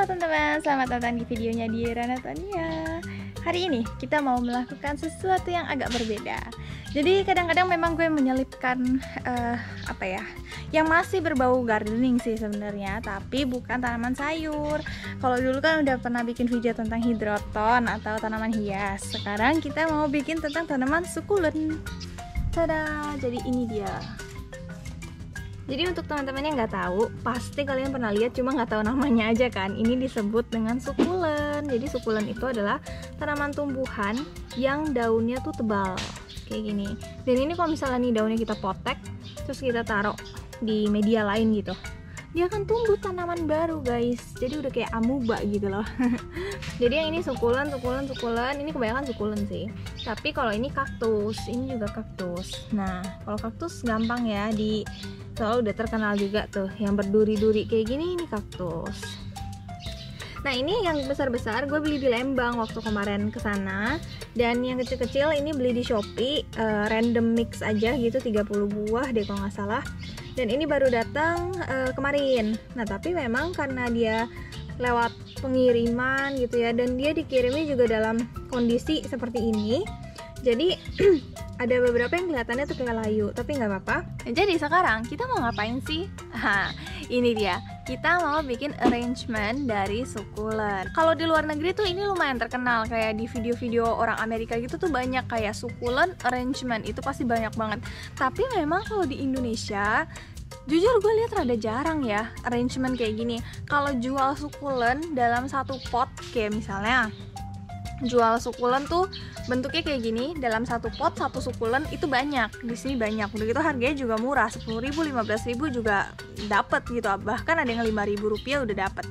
Halo teman-teman, selamat datang di videonya di Ranatania. Hari ini kita mau melakukan sesuatu yang agak berbeda. Jadi kadang-kadang memang gue menyelipkan yang masih berbau gardening sih sebenarnya, tapi bukan tanaman sayur. Kalau dulu kan udah pernah bikin video tentang hidroton atau tanaman hias. Sekarang kita mau bikin tentang tanaman sukulen. Tada, jadi ini dia. Jadi untuk teman-teman yang nggak tahu, pasti kalian pernah lihat, cuma nggak tahu namanya aja kan. Ini disebut dengan sukulen. Jadi sukulen itu adalah tanaman tumbuhan yang daunnya tuh tebal kayak gini. Dan ini kalau misalnya nih daunnya kita potek, terus kita taruh di media lain gitu, dia akan tumbuh tanaman baru guys. Jadi udah kayak amuba gitu loh. Jadi yang ini sukulen. Ini kebanyakan sukulen sih. Tapi kalau ini kaktus, ini juga kaktus. Nah kalau kaktus gampang ya, soalnya udah terkenal juga tuh, yang berduri-duri kayak gini, ini kaktus. Nah ini yang besar-besar gue beli di Lembang waktu kemarin kesana. Dan yang kecil-kecil ini beli di Shopee, random mix aja gitu, 30 buah deh kalau nggak salah. Dan ini baru datang kemarin. Nah tapi memang karena dia lewat pengiriman gitu ya, dan dia dikirimnya juga dalam kondisi seperti ini, jadi ada beberapa yang kelihatannya tuh kayak layu, tapi nggak apa-apa. Jadi sekarang kita mau ngapain sih? Ini dia, kita mau bikin arrangement dari sukulen. Kalau di luar negeri tuh ini lumayan terkenal, kayak di video-video orang Amerika gitu tuh banyak kayak sukulen arrangement, itu pasti banyak banget. Tapi memang kalau di Indonesia, jujur gue lihat rada jarang ya arrangement kayak gini. Kalau jual sukulen dalam satu pot, kayak misalnya jual sukulen tuh bentuknya kayak gini, dalam satu pot satu sukulen itu banyak. Di sini banyak. Udah gitu harganya juga murah, 10.000, 15.000 juga dapat gitu. Bahkan ada yang 5.000 rupiah udah dapat.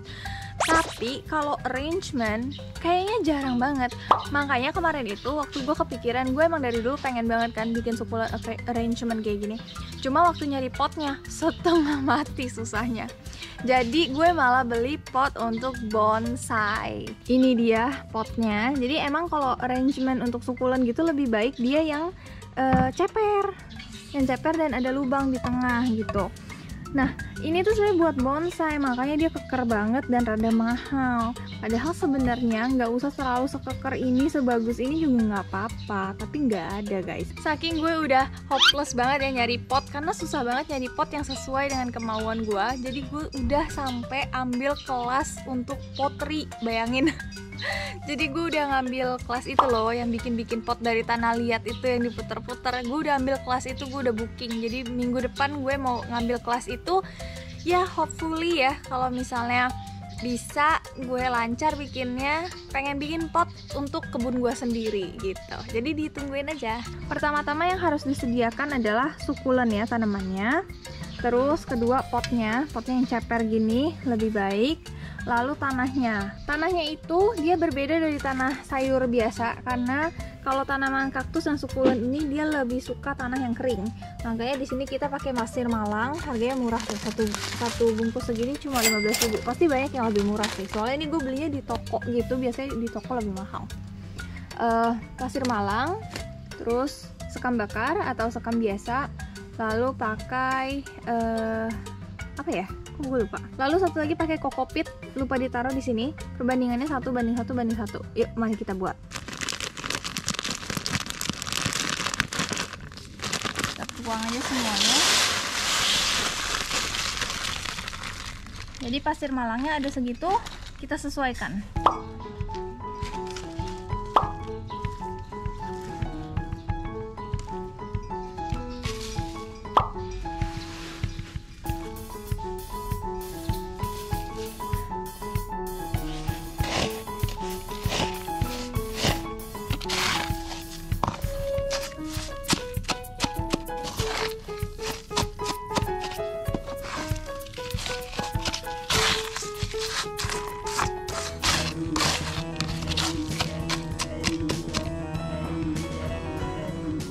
Tapi kalau arrangement kayaknya jarang banget. Makanya kemarin itu waktu gue kepikiran, gue emang dari dulu pengen banget kan bikin sukulen arrangement kayak gini. Cuma waktu nyari potnya setengah mati susahnya. Jadi gue malah beli pot untuk bonsai. Ini dia potnya. Jadi emang kalau arrangement untuk sukulen gitu lebih baik dia yang ceper. Yang ceper dan ada lubang di tengah gitu. Nah ini tuh saya buat bonsai, makanya dia keker banget dan rada mahal. Padahal sebenarnya nggak usah selalu sekeker ini, sebagus ini juga nggak apa-apa. Tapi nggak ada guys. Saking gue udah hopeless banget ya nyari pot, karena susah banget nyari pot yang sesuai dengan kemauan gue. Jadi gue udah sampai ambil kelas untuk pottery, bayangin. Jadi gue udah ngambil kelas itu loh, yang bikin-bikin pot dari tanah liat itu yang diputer-puter. Gue udah ambil kelas itu, gue udah booking. Jadi minggu depan gue mau ngambil kelas itu. Ya hopefully ya, kalau misalnya bisa gue lancar bikinnya, pengen bikin pot untuk kebun gue sendiri gitu. Jadi ditungguin aja. Pertama-tama yang harus disediakan adalah sukulen ya, tanamannya. Terus kedua potnya yang ceper gini lebih baik. Lalu tanahnya itu dia berbeda dari tanah sayur biasa, karena kalau tanaman kaktus dan sukulen ini dia lebih suka tanah yang kering. Makanya di sini kita pakai pasir Malang, harganya murah tuh, satu bungkus segini cuma 15.000. Pasti banyak yang lebih murah sih, soalnya ini gue belinya di toko gitu, biasanya di toko lebih mahal. Pasir Malang, terus sekam bakar atau sekam biasa, lalu pakai gue lupa. Lalu satu lagi pakai kokopit, lupa ditaruh di sini. Perbandingannya 1:1:1. Yuk, mari kita buat. Kita tuang aja semuanya. Jadi pasir Malangnya ada segitu, kita sesuaikan.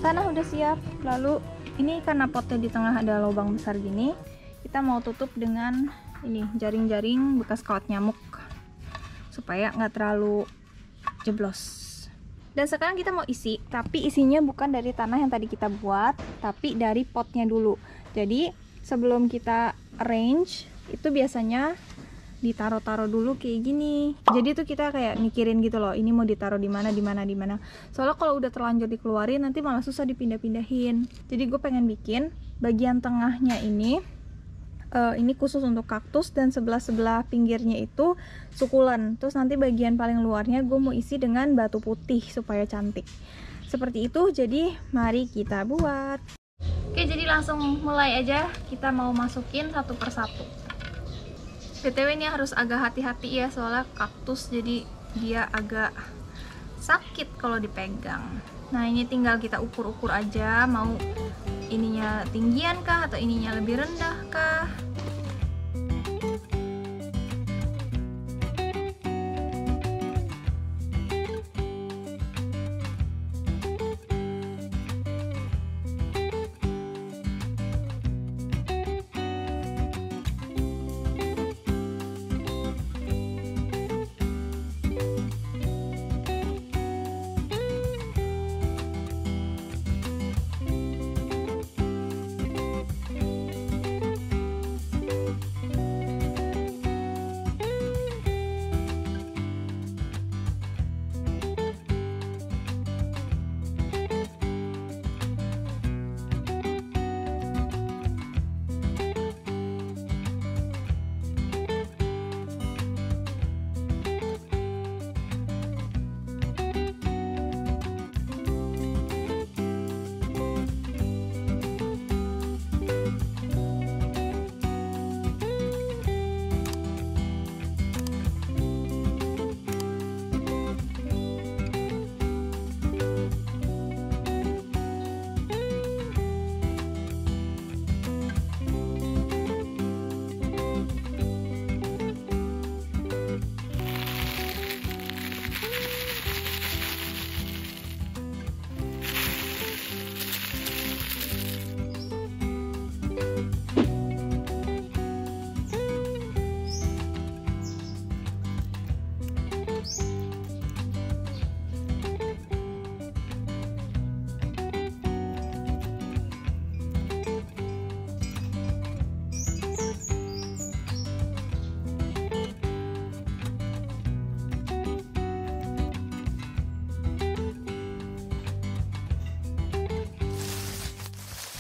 Tanah udah siap. Lalu ini karena potnya di tengah ada lubang besar gini, kita mau tutup dengan ini jaring-jaring bekas kawat nyamuk supaya nggak terlalu jeblos. Dan sekarang kita mau isi, tapi isinya bukan dari tanah yang tadi kita buat, tapi dari potnya dulu. Jadi sebelum kita arrange itu biasanya ditaro-taro dulu kayak gini. Jadi tuh kita kayak mikirin gitu loh, ini mau ditaruh di mana, di mana, di mana. Soalnya kalau udah terlanjur dikeluarin nanti malah susah dipindah-pindahin. Jadi gue pengen bikin bagian tengahnya ini khusus untuk kaktus, dan sebelah-sebelah pinggirnya itu sukulen. Terus nanti bagian paling luarnya gue mau isi dengan batu putih supaya cantik. Seperti itu, jadi mari kita buat. Oke, jadi langsung mulai aja, kita mau masukin satu persatu. BTW ini harus agak hati-hati ya, soalnya kaktus jadi dia agak sakit kalau dipegang. Nah ini tinggal kita ukur-ukur aja, mau ininya tinggian kah atau ininya lebih rendah kah.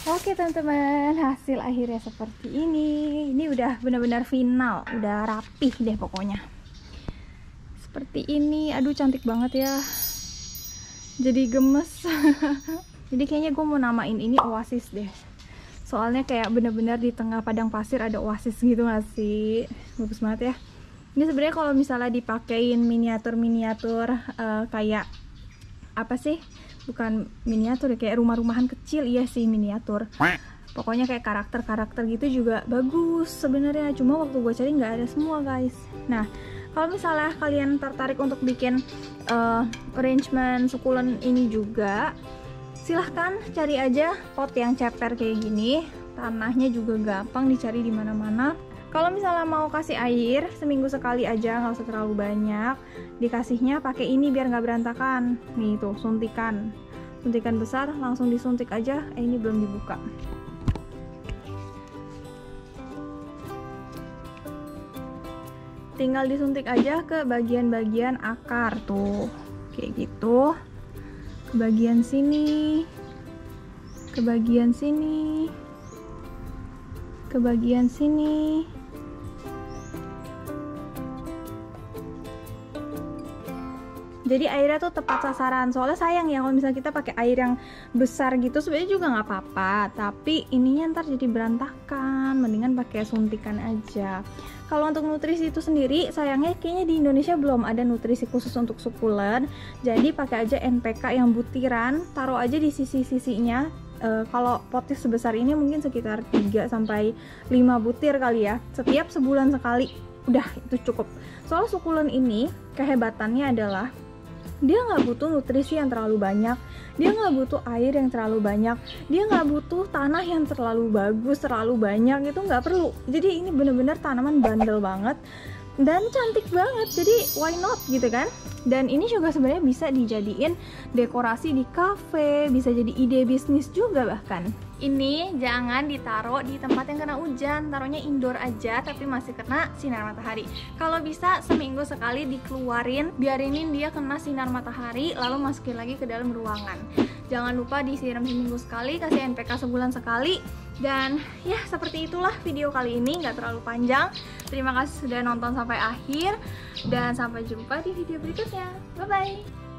Oke teman-teman, hasil akhirnya seperti ini. Ini udah benar-benar final, udah rapih deh pokoknya. Seperti ini, aduh cantik banget ya. Jadi gemes. Jadi kayaknya gue mau namain ini oasis deh. Soalnya kayak bener-bener di tengah padang pasir ada oasis gitu gak sih? Bagus banget ya. Ini sebenarnya kalau misalnya dipakein miniatur-miniatur kayak apa sih? Bukan miniatur ya, kayak rumah-rumahan kecil, iya sih miniatur. Pokoknya kayak karakter-karakter gitu juga bagus sebenarnya. Cuma waktu gue cari nggak ada semua guys. Nah kalau misalnya kalian tertarik untuk bikin arrangement sukulen ini juga, silahkan cari aja pot yang ceper kayak gini. Tanahnya juga gampang dicari di mana-mana. Kalau misalnya mau kasih air seminggu sekali aja, nggak usah terlalu banyak. Dikasihnya pakai ini biar nggak berantakan. Nih tuh suntikan besar, langsung disuntik aja. Ini belum dibuka. Tinggal disuntik aja ke bagian-bagian akar tuh, kayak gitu. Ke bagian sini, ke bagian sini, ke bagian sini. Jadi airnya tuh tepat sasaran. Soalnya sayang ya kalau misalnya kita pakai air yang besar gitu, sebenarnya juga nggak apa-apa, tapi ininya ntar jadi berantakan. Mendingan pakai suntikan aja. Kalau untuk nutrisi itu sendiri, sayangnya kayaknya di Indonesia belum ada nutrisi khusus untuk sukulen. Jadi pakai aja NPK yang butiran, taruh aja di sisi-sisinya. Kalau potnya sebesar ini mungkin sekitar 3-5 butir kali ya. Setiap sebulan sekali, udah itu cukup. Soal sukulen ini kehebatannya adalah dia nggak butuh nutrisi yang terlalu banyak, dia nggak butuh air yang terlalu banyak, dia nggak butuh tanah yang terlalu bagus, terlalu banyak, itu nggak perlu. Jadi ini bener-bener tanaman bandel banget dan cantik banget, jadi why not gitu kan. Dan ini juga sebenarnya bisa dijadiin dekorasi di cafe, bisa jadi ide bisnis juga bahkan. Ini jangan ditaruh di tempat yang kena hujan, taruhnya indoor aja tapi masih kena sinar matahari. Kalau bisa seminggu sekali dikeluarin, biarinin dia kena sinar matahari, lalu masukin lagi ke dalam ruangan. Jangan lupa disiram seminggu sekali, kasih NPK sebulan sekali. Dan ya seperti itulah video kali ini, nggak terlalu panjang. Terima kasih sudah nonton sampai akhir, dan sampai jumpa di video berikutnya. Bye bye.